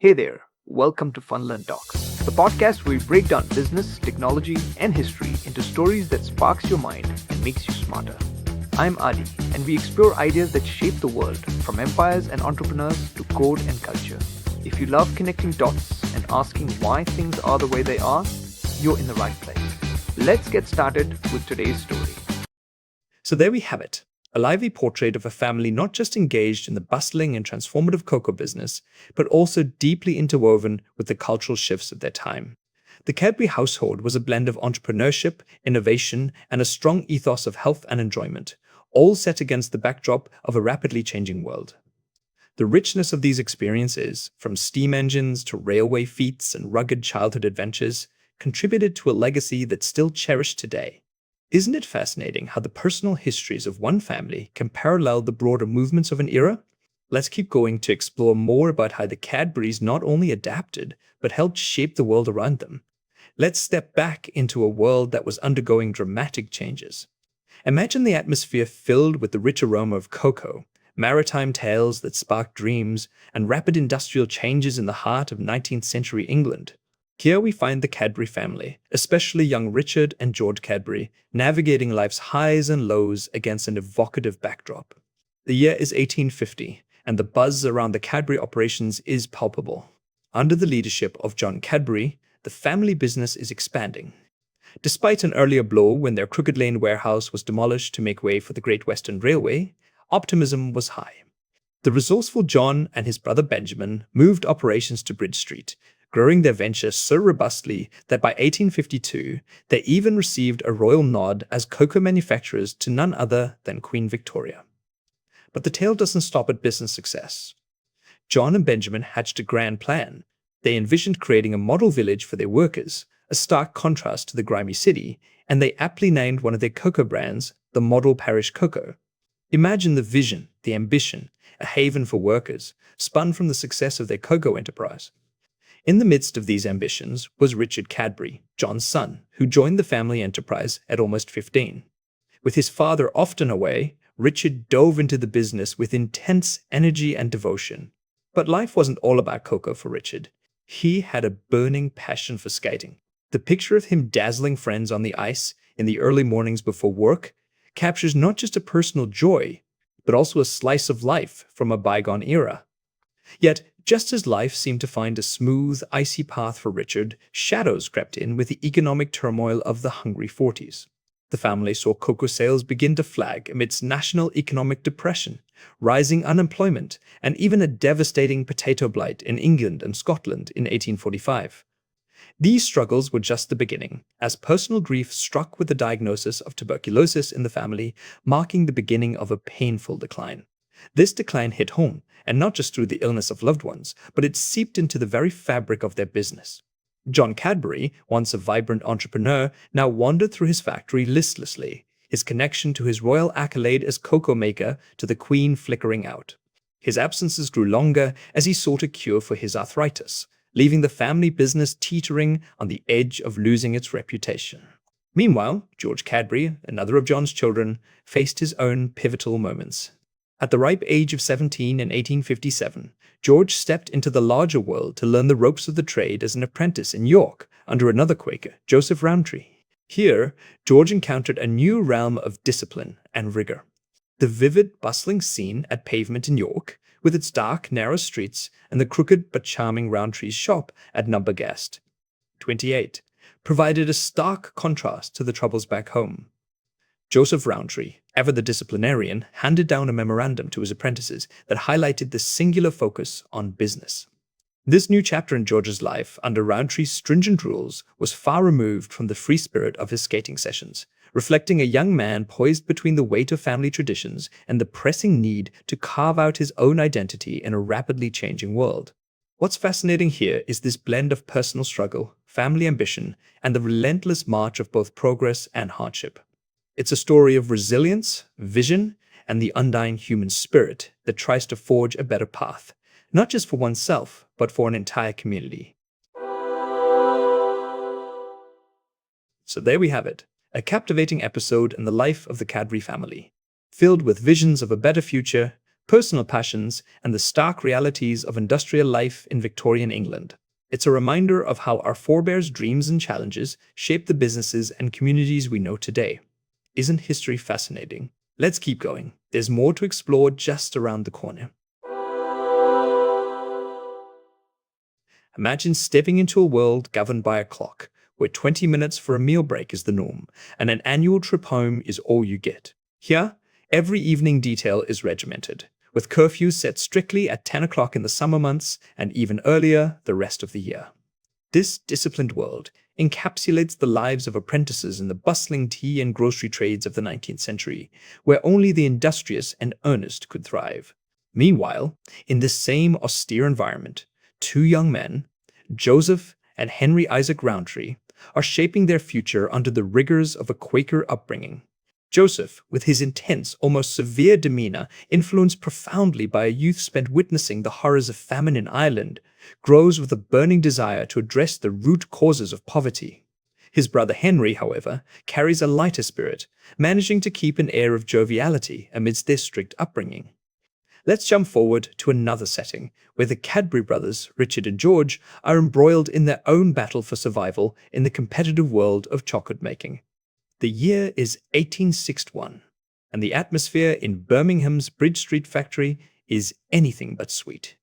Hey there, welcome to Funlearn Talks, the podcast where we break down business, technology, and history into stories that sparks your mind and makes you smarter. I'm Adi, and we explore ideas that shape the world, from empires and entrepreneurs to code and culture. If you love connecting dots and asking why things are the way they are, you're in the right place. Let's get started with today's story. So there we have it, a lively portrait of a family not just engaged in the bustling and transformative cocoa business, but also deeply interwoven with the cultural shifts of their time. The Cadbury household was a blend of entrepreneurship, innovation, and a strong ethos of health and enjoyment, all set against the backdrop of a rapidly changing world. The richness of these experiences, from steam engines to railway feats and rugged childhood adventures, contributed to a legacy that's still cherished today. Isn't it fascinating how the personal histories of one family can parallel the broader movements of an era? Let's keep going to explore more about how the Cadburys not only adapted, but helped shape the world around them. Let's step back into a world that was undergoing dramatic changes. Imagine the atmosphere filled with the rich aroma of cocoa, maritime tales that sparked dreams, and rapid industrial changes in the heart of 19th century England. Here we find the Cadbury family, especially young Richard and George Cadbury, navigating life's highs and lows against an evocative backdrop. The year is 1850, and the buzz around the Cadbury operations is palpable. Under the leadership of John Cadbury, the family business is expanding. Despite an earlier blow when their Crooked Lane warehouse was demolished to make way for the Great Western Railway, optimism was high. The resourceful John and his brother Benjamin moved operations to Bridge Street, growing their venture so robustly that by 1852, they even received a royal nod as cocoa manufacturers to none other than Queen Victoria. But the tale doesn't stop at business success. John and Benjamin hatched a grand plan. They envisioned creating a model village for their workers, a stark contrast to the grimy city, and they aptly named one of their cocoa brands the Model Parish Cocoa. Imagine the vision, the ambition, a haven for workers, spun from the success of their cocoa enterprise. In the midst of these ambitions was Richard Cadbury, John's son, who joined the family enterprise at almost 15. With his father often away, Richard dove into the business with intense energy and devotion. But life wasn't all about cocoa for Richard. He had a burning passion for skating. The picture of him dazzling friends on the ice in the early mornings before work captures not just a personal joy, but also a slice of life from a bygone era. Yet, just as life seemed to find a smooth, icy path for Richard, shadows crept in with the economic turmoil of the hungry 40s. The family saw cocoa sales begin to flag amidst national economic depression, rising unemployment, and even a devastating potato blight in England and Scotland in 1845. These struggles were just the beginning, as personal grief struck with the diagnosis of tuberculosis in the family, marking the beginning of a painful decline. This decline hit home, and not just through the illness of loved ones, but it seeped into the very fabric of their business. John Cadbury, once a vibrant entrepreneur, now wandered through his factory listlessly, his connection to his royal accolade as cocoa maker to the Queen flickering out. His absences grew longer as he sought a cure for his arthritis, leaving the family business teetering on the edge of losing its reputation. Meanwhile, George Cadbury, another of John's children, faced his own pivotal moments. At the ripe age of 17 in 1857, George stepped into the larger world to learn the ropes of the trade as an apprentice in York under another Quaker, Joseph Rowntree. Here, George encountered a new realm of discipline and rigor. The vivid, bustling scene at Pavement in York, with its dark, narrow streets and the crooked but charming Rowntree's shop at Numbergast, 28, provided a stark contrast to the troubles back home. Joseph Rowntree, ever the disciplinarian, handed down a memorandum to his apprentices that highlighted the singular focus on business. This new chapter in George's life, under Rowntree's stringent rules, was far removed from the free spirit of his skating sessions, reflecting a young man poised between the weight of family traditions and the pressing need to carve out his own identity in a rapidly changing world. What's fascinating here is this blend of personal struggle, family ambition, and the relentless march of both progress and hardship. It's a story of resilience, vision, and the undying human spirit that tries to forge a better path, not just for oneself, but for an entire community. So there we have it, a captivating episode in the life of the Cadbury family, filled with visions of a better future, personal passions, and the stark realities of industrial life in Victorian England. It's a reminder of how our forebears' dreams and challenges shaped the businesses and communities we know today. Isn't history fascinating? Let's keep going. There's more to explore just around the corner. Imagine stepping into a world governed by a clock, where 20 minutes for a meal break is the norm, and an annual trip home is all you get. Here, every evening detail is regimented, with curfews set strictly at 10 o'clock in the summer months and even earlier the rest of the year. This disciplined world encapsulates the lives of apprentices in the bustling tea and grocery trades of the 19th century, where only the industrious and earnest could thrive. Meanwhile, in this same austere environment, two young men, Joseph and Henry Isaac Rowntree, are shaping their future under the rigors of a Quaker upbringing. Joseph, with his intense, almost severe demeanor, influenced profoundly by a youth spent witnessing the horrors of famine in Ireland, grows with a burning desire to address the root causes of poverty. His brother Henry, however, carries a lighter spirit, managing to keep an air of joviality amidst their strict upbringing. Let's jump forward to another setting, where the Cadbury brothers, Richard and George, are embroiled in their own battle for survival in the competitive world of chocolate making. The year is 1861, and the atmosphere in Birmingham's Bridge Street factory is anything but sweet.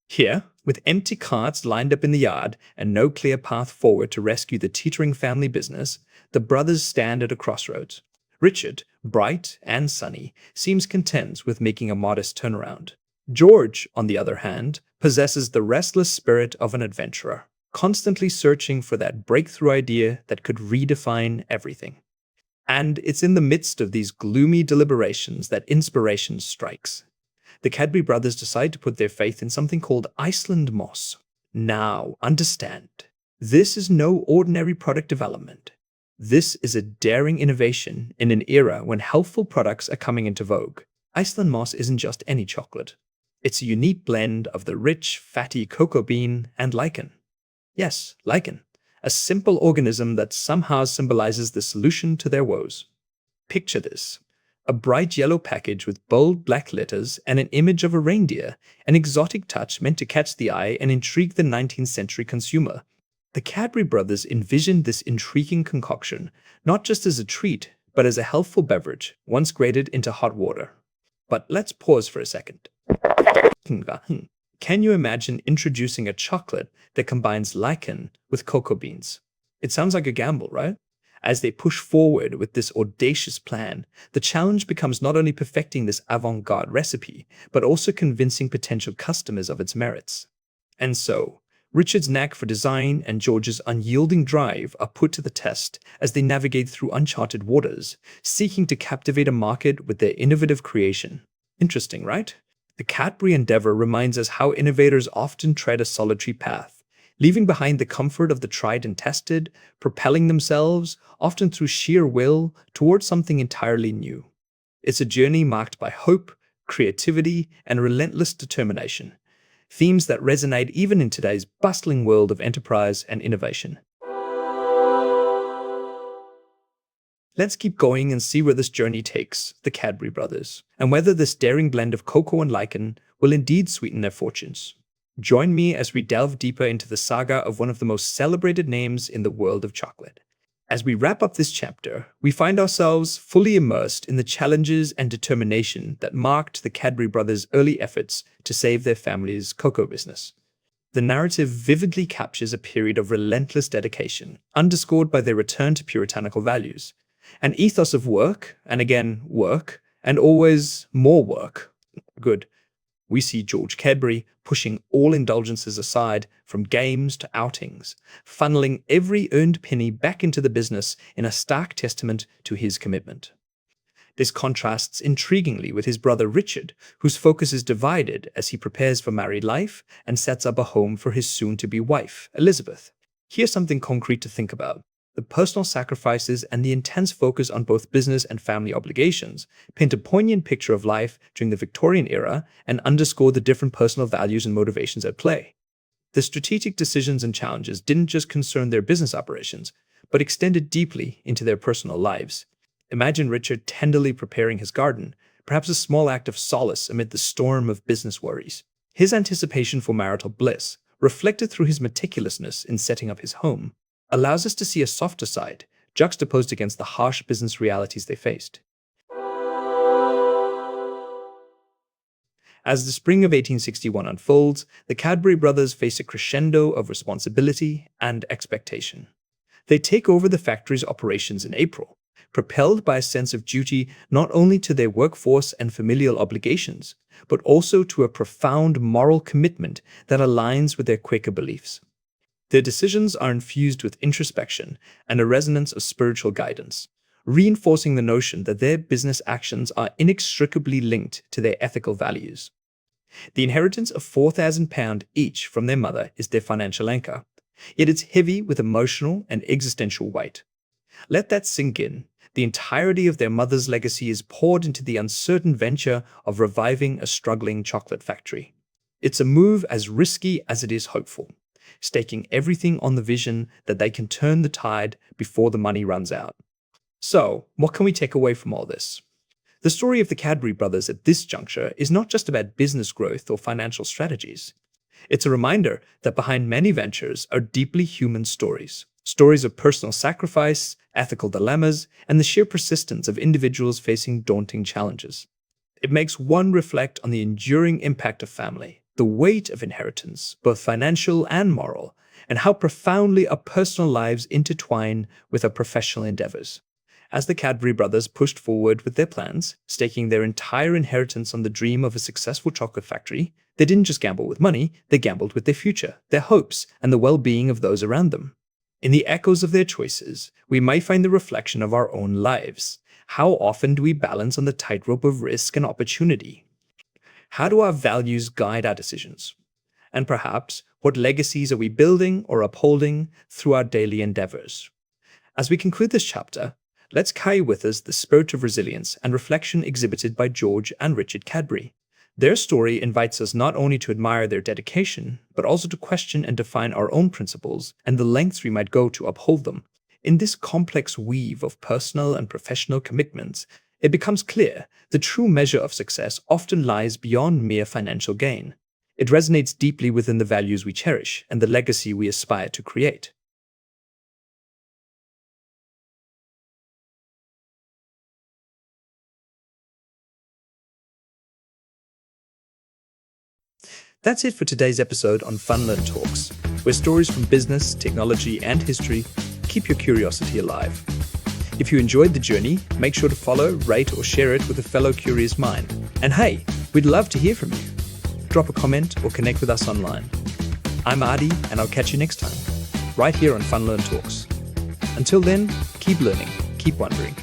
Here, with empty carts lined up in the yard and no clear path forward to rescue the teetering family business, the brothers stand at a crossroads. Richard, bright and sunny, seems content with making a modest turnaround. George, on the other hand, possesses the restless spirit of an adventurer, constantly searching for that breakthrough idea that could redefine everything. And it's in the midst of these gloomy deliberations that inspiration strikes. The Cadbury brothers decide to put their faith in something called Iceland moss. Now, understand, this is no ordinary product development. This is a daring innovation in an era when healthful products are coming into vogue. Iceland moss isn't just any chocolate. It's a unique blend of the rich, fatty cocoa bean and lichen. Yes, lichen, a simple organism that somehow symbolizes the solution to their woes. Picture this: a bright yellow package with bold black letters and an image of a reindeer, an exotic touch meant to catch the eye and intrigue the 19th century consumer. The Cadbury brothers envisioned this intriguing concoction not just as a treat, but as a healthful beverage, once grated into hot water. But let's pause for a second. Can you imagine introducing a chocolate that combines lichen with cocoa beans? It sounds like a gamble, right? As they push forward with this audacious plan, the challenge becomes not only perfecting this avant-garde recipe, but also convincing potential customers of its merits. And so, Richard's knack for design and George's unyielding drive are put to the test as they navigate through uncharted waters, seeking to captivate a market with their innovative creation. Interesting, right? The Cadbury endeavor reminds us how innovators often tread a solitary path, leaving behind the comfort of the tried and tested, propelling themselves, often through sheer will, towards something entirely new. It's a journey marked by hope, creativity, and relentless determination, themes that resonate even in today's bustling world of enterprise and innovation. Let's keep going and see where this journey takes the Cadbury brothers, and whether this daring blend of cocoa and lichen will indeed sweeten their fortunes. Join me as we delve deeper into the saga of one of the most celebrated names in the world of chocolate. As we wrap up this chapter, we find ourselves fully immersed in the challenges and determination that marked the Cadbury brothers' early efforts to save their family's cocoa business. The narrative vividly captures a period of relentless dedication, underscored by their return to puritanical values, an ethos of work, and again, work, and always more work. Good. We see George Cadbury pushing all indulgences aside, from games to outings, funneling every earned penny back into the business in a stark testament to his commitment. This contrasts intriguingly with his brother Richard, whose focus is divided as he prepares for married life and sets up a home for his soon-to-be wife, Elizabeth. Here's something concrete to think about. The personal sacrifices and the intense focus on both business and family obligations paint a poignant picture of life during the Victorian era and underscore the different personal values and motivations at play. The strategic decisions and challenges didn't just concern their business operations, but extended deeply into their personal lives. Imagine Richard tenderly preparing his garden, perhaps a small act of solace amid the storm of business worries. His anticipation for marital bliss, reflected through his meticulousness in setting up his home, allows us to see a softer side, juxtaposed against the harsh business realities they faced. As the spring of 1861 unfolds, the Cadbury brothers face a crescendo of responsibility and expectation. They take over the factory's operations in April, propelled by a sense of duty not only to their workforce and familial obligations, but also to a profound moral commitment that aligns with their Quaker beliefs. Their decisions are infused with introspection and a resonance of spiritual guidance, reinforcing the notion that their business actions are inextricably linked to their ethical values. The inheritance of £4,000 each from their mother is their financial anchor, yet it's heavy with emotional and existential weight. Let that sink in. The entirety of their mother's legacy is poured into the uncertain venture of reviving a struggling chocolate factory. It's a move as risky as it is hopeful, staking everything on the vision that they can turn the tide before the money runs out. So, what can we take away from all this? The story of the Cadbury brothers at this juncture is not just about business growth or financial strategies. It's a reminder that behind many ventures are deeply human stories. Stories of personal sacrifice, ethical dilemmas, and the sheer persistence of individuals facing daunting challenges. It makes one reflect on the enduring impact of family, the weight of inheritance, both financial and moral, and how profoundly our personal lives intertwine with our professional endeavors. As the Cadbury brothers pushed forward with their plans, staking their entire inheritance on the dream of a successful chocolate factory, they didn't just gamble with money, they gambled with their future, their hopes, and the well-being of those around them. In the echoes of their choices, we may find the reflection of our own lives. How often do we balance on the tightrope of risk and opportunity? How do our values guide our decisions? And perhaps, what legacies are we building or upholding through our daily endeavors? As we conclude this chapter, let's carry with us the spirit of resilience and reflection exhibited by George and Richard Cadbury. Their story invites us not only to admire their dedication, but also to question and define our own principles and the lengths we might go to uphold them. In this complex weave of personal and professional commitments, it becomes clear the true measure of success often lies beyond mere financial gain. It resonates deeply within the values we cherish and the legacy we aspire to create. That's it for today's episode on Funlearn Talks, where stories from business, technology, and history keep your curiosity alive. If you enjoyed the journey, make sure to follow, rate, or share it with a fellow curious mind. And hey, we'd love to hear from you. Drop a comment or connect with us online. I'm Adi, and I'll catch you next time, right here on Funlearn Talks. Until then, keep learning, keep wondering.